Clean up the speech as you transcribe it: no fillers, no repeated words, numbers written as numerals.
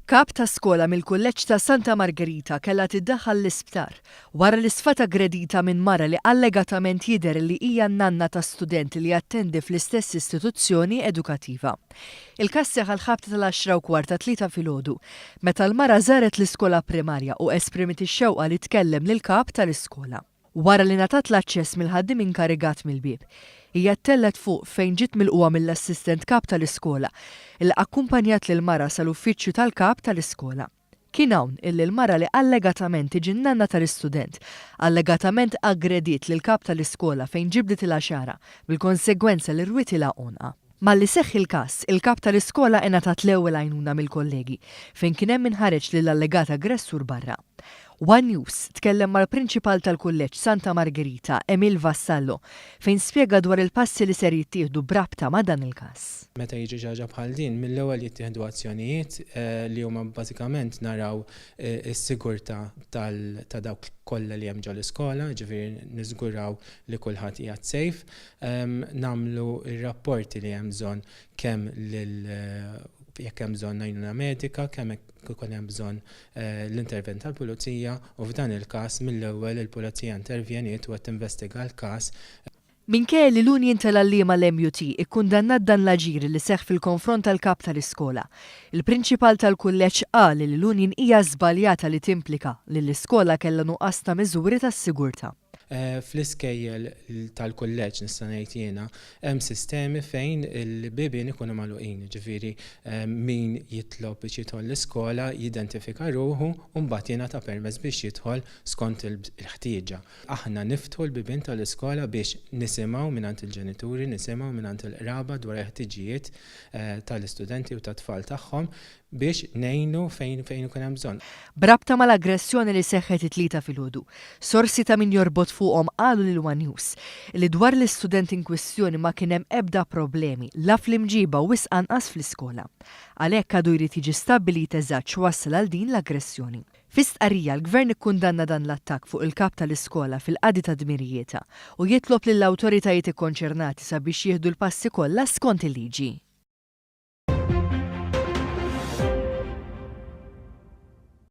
Kap ta' skola mill-Kulleġġ ta' Santa Margherita kellha tiddaħħal l-isptar wara li sfata aggredita minn mara li allegatament jidher li hija n-nanna ta' studenti li attendi fl-istess istituzzjoni edukattiva. Il-każ seħħ l-ħabta tal-10 ta' 3 filgħodu meta l-mara żaret l-iskola primarja u esprimiet ix-xewqa li tkellem lill-kap tal-iskola. Wara li ngħatat l-aċċess mill-ħaddiem inkarigat mill-bieb, hija tellet fuq fejn ġiet milquha mill-assistent kap tal-iskola li akkumpanjat lil mara sal-uffiċċju tal-kap tal-iskola. Kien hawn illi l-mara li allegatament tiġi n-nanna tal-istudent, allegatament aggredit lil kap tal-iskola fejn ġibdet il-għaxara bil-konsegwenza li rwitilha onqa. Malli seħħ il-każ, il-kap tal-iskola ingħatat l-ewwel għajnuna mill-kollegi fejn kien hemm inħareġ lill-allegat aggressur barra. One News tkellem mal-prinċipal tal-Kulleġġ Santa Margherita, Emil Vassallo, fejn spjega dwar il-passi li ser jittieħdu brabta ma' dan il-każ. Meta jiġi ġaġa bħal din, mill-ewwel jittieħdu azzjonijiet li huma bażikament naraw is-sigurtà ta' dawk kollha li hemm ġol iskola, ġifieri niżguraw li kulħadd qiegħed safe, nagħmlu r-rapporti li hemm bżonn kemm jekk hemm bżonn għajnuna medika, kemm ikun hemm bżonn l-intervent tal-pulizija u f'dan il-każ mill-ewwel il-pulizija intervjeniet u qed tinvestiga l-każ. Minkejja li l-Unjen tal-Għalliema l-MUT ikkundannat dan l-aġir li seħħ fil-konfront tal-kap tal-iskola, il-prinċipal tal-kulleġġ qal li l-Unjen hija żbaljata li timplika li l-iskola kellha nuqqas ta' miżuri tas-sigurtà. Fl-iskejjel tal-kulleġġ nista' ngħid jiena hemm sistemi fejn il-bibien ikunu magħluqin, ġifieri min jitlob biex jidħol l-iskola jidentifika ruħu u mbagħad jingħata permess biex jidħol skont il-ħtieġa. Aħna niftħu l-bibien tal-iskola biex nisimgħu mingħand il-ġenituri, nisimgħu mingħand il-qraba dwar il-ħtiġijiet tal-istudenti u tat-tfal tagħhom biex ngħinu fejn ikun hemm bżonn. Brabta mal-aggressjoni li seħħet it-3 filgħodu, sorsi ta' min jorbot fuqhom qalu lil One News li dwar l-istudent in kwestjoni ma kien hemm ebda problemi la fl-imġiba u wisq anqas fl-iskola. Għalhekk għadu jrid jiġi stabbilit eżatt x'wassal għal din l-aggressjoni. Fi stqarrija l-Gvern ikkundanna dan l-attakk fuq il-kap tal-iskola fil-qadi ta' Dmirijieta u jitlob lill-awtoritajiet ikkonċernati sabiex jieħdu l-passi kollha skont il-liġi.